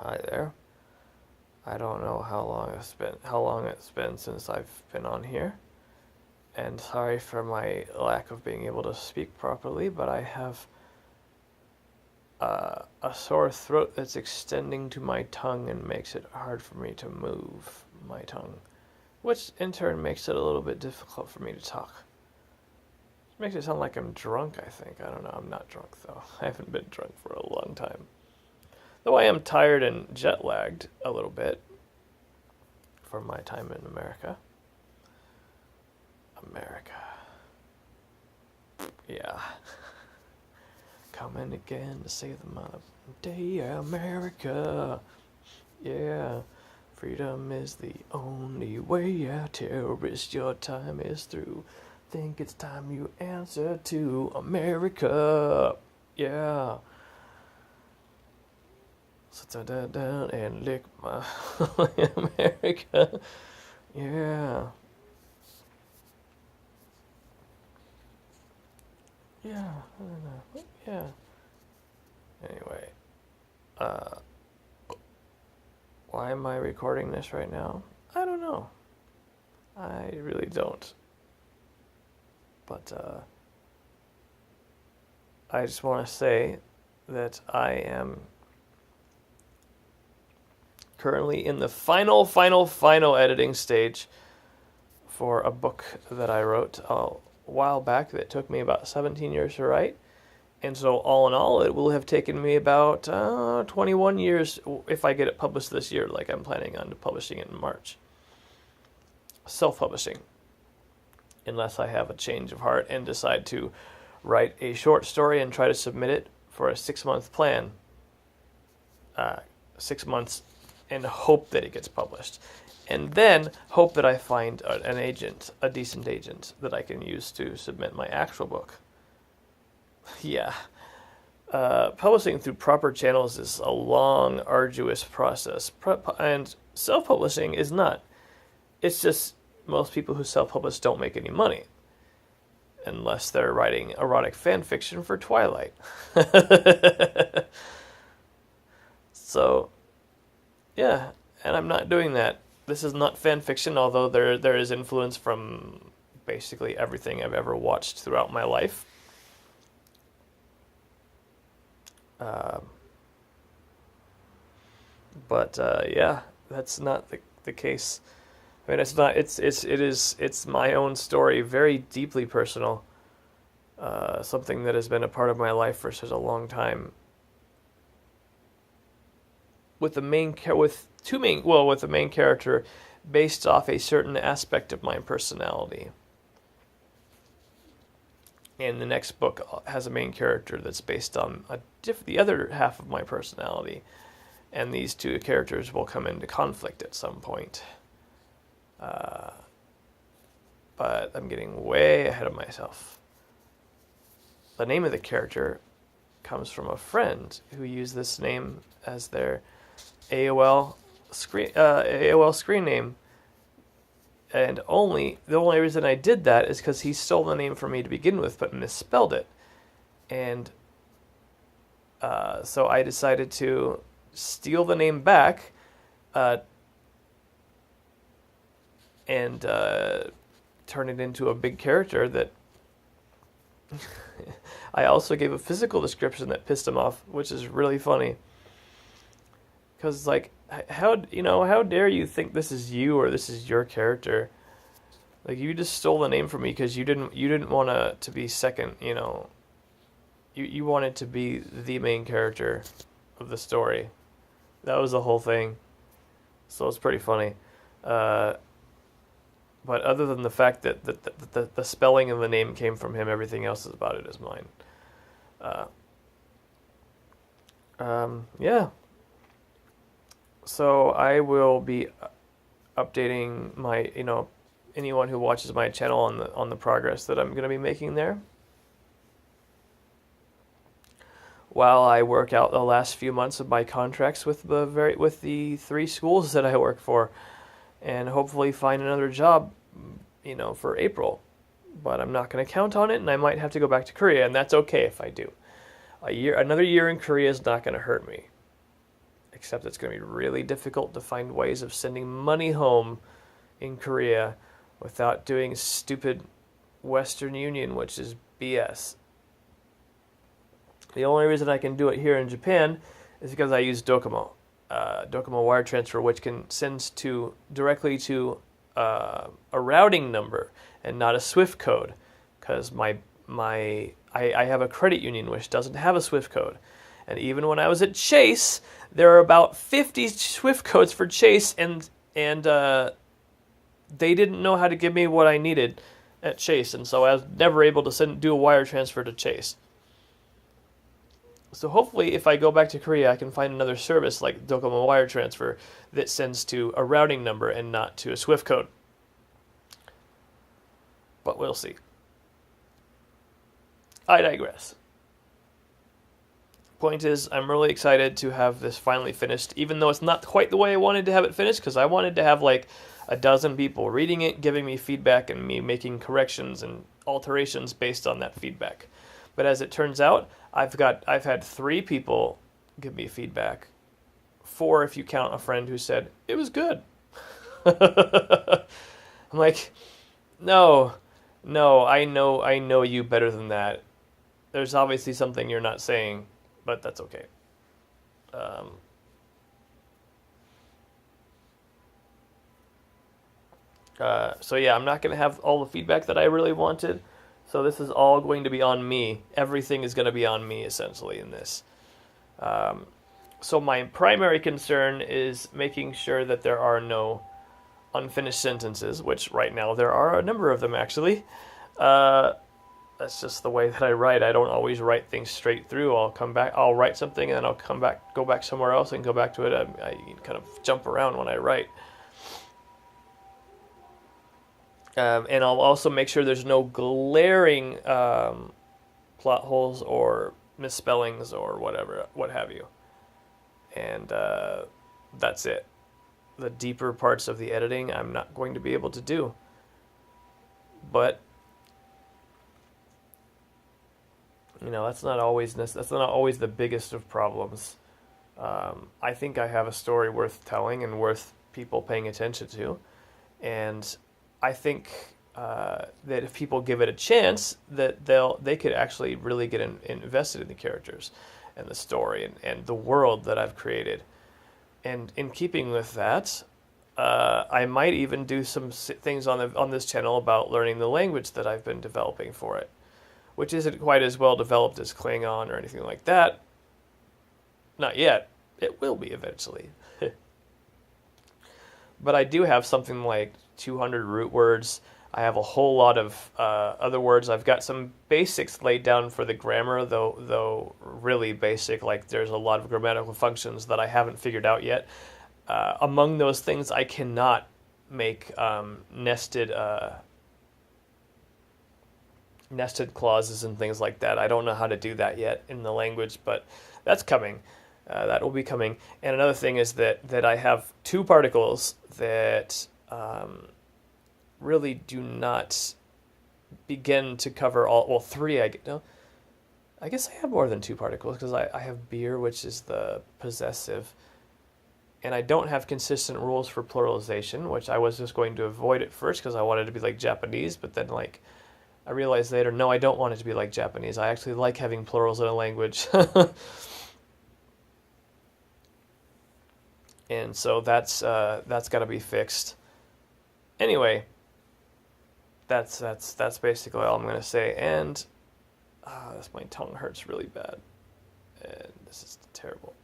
Hi there. I don't know how long it's been since I've been on here, and sorry for my lack of being able to speak properly, but I have a sore throat that's extending to my tongue and makes it hard for me to move my tongue, which in turn makes it a little bit difficult for me to talk. It makes it sound like I'm drunk, I think. I don't know. I'm not drunk, though. I haven't been drunk for a long time. Though I am tired and jet lagged a little bit from my time in America. America. Yeah. Coming again to save the mother day, America. Yeah. Freedom is the only way, yeah. Terrorist, your time is through. Think it's time you answer to America. Yeah. Sit down and lick my America. Yeah. Yeah, I don't know. Yeah. Anyway, why am I recording this right now? I don't know. I really don't. But, I just want to say that I am currently in the final editing stage for a book that I wrote a while back that took me about 17 years to write. And so all in all, it will have taken me about 21 years if I get it published this year, like I'm planning on publishing it in March. Self-publishing. Unless I have a change of heart and decide to write a short story and try to submit it for a 6-month plan. 6 months and hope that it gets published. And then hope that I find an agent, a decent agent, that I can use to submit my actual book. Yeah. Publishing through proper channels is a long, arduous process. And self-publishing is not. It's just most people who self-publish don't make any money. Unless they're writing erotic fan fiction for Twilight. So, yeah. And I'm not doing that. This is not fan fiction, although there is influence from basically everything I've ever watched throughout my life. Yeah, that's not the case. I mean, it's not. It's my own story, very deeply personal. Something that has been a part of my life for such a long time. With the main character based off a certain aspect of my personality. And the next book has a main character that's based on the other half of my personality. And these two characters will come into conflict at some point. But I'm getting way ahead of myself. The name of the character comes from a friend who used this name as their AOL screen name, and the only reason I did that is because he stole the name from me to begin with, but misspelled it, and so I decided to steal the name back, and turn it into a big character that. I also gave a physical description that pissed him off, which is really funny. Because, like, how dare you think this is you or this is your character? Like, you just stole the name from me because you didn't want to be second, you know. You wanted to be the main character of the story. That was the whole thing. So it's pretty funny. But other than the fact that the spelling of the name came from him, everything else about it is mine. Yeah. So I will be updating my, anyone who watches my channel on the progress that I'm going to be making there. While I work out the last few months of my contracts with the 3 schools that I work for, and hopefully find another job, for April. But I'm not going to count on it, and I might have to go back to Korea, and that's okay if I do. Another year in Korea is not going to hurt me. except it's going to be really difficult to find ways of sending money home in Korea without doing stupid Western Union, which is BS. The only reason I can do it here in Japan is because I use Docomo. Docomo wire transfer, which can send directly to a routing number and not a SWIFT code, because I have a credit union which doesn't have a SWIFT code. And even when I was at Chase, there are about 50 SWIFT codes for Chase, and they didn't know how to give me what I needed at Chase, and so I was never able to do a wire transfer to Chase. So hopefully, if I go back to Korea, I can find another service like Docomo Wire Transfer that sends to a routing number and not to a SWIFT code. But we'll see. I digress. Point is, I'm really excited to have this finally finished, even though it's not quite the way I wanted to have it finished, because I wanted to have like a dozen people reading it, giving me feedback, and me making corrections and alterations based on that feedback. But as it turns out, I've had 3 people give me feedback. 4 if you count a friend who said, it was good. I'm like, no, I know you better than that. There's obviously something you're not saying, but that's okay. So yeah, I'm not going to have all the feedback that I really wanted. So this is all going to be on me. Everything is going to be on me, essentially, in this. So my primary concern is making sure that there are no unfinished sentences, which right now there are a number of them, actually. That's just the way that I write. I don't always write things straight through. I'll write something, and then I'll go back somewhere else and go back to it. I kind of jump around when I write. And I'll also make sure there's no glaring plot holes or misspellings or what have you. And that's it. The deeper parts of the editing I'm not going to be able to do. But that's not always the biggest of problems. I think I have a story worth telling and worth people paying attention to, and I think that if people give it a chance, that they could actually really get invested in the characters and the story and the world that I've created. And in keeping with that, I might even do some things on this channel about learning the language that I've been developing for it, which isn't quite as well developed as Klingon or anything like that. Not yet. It will be eventually. But I do have something like 200 root words. I have a whole lot of other words. I've got some basics laid down for the grammar, though really basic. Like there's a lot of grammatical functions that I haven't figured out yet. Among those things, I cannot make nested clauses and things like that. I don't know how to do that yet in the language, but that's coming. That will be coming. And another thing is that I have 2 particles that really do not begin to cover all. Well, 3. I guess I have more than 2 particles because I have beer, which is the possessive, and I don't have consistent rules for pluralization, which I was just going to avoid at first because I wanted it to be like Japanese, but then I realized later, no, I don't want it to be like Japanese. I actually like having plurals in a language. And so that's got to be fixed. Anyway, that's basically all I'm going to say. And my tongue hurts really bad. And this is terrible.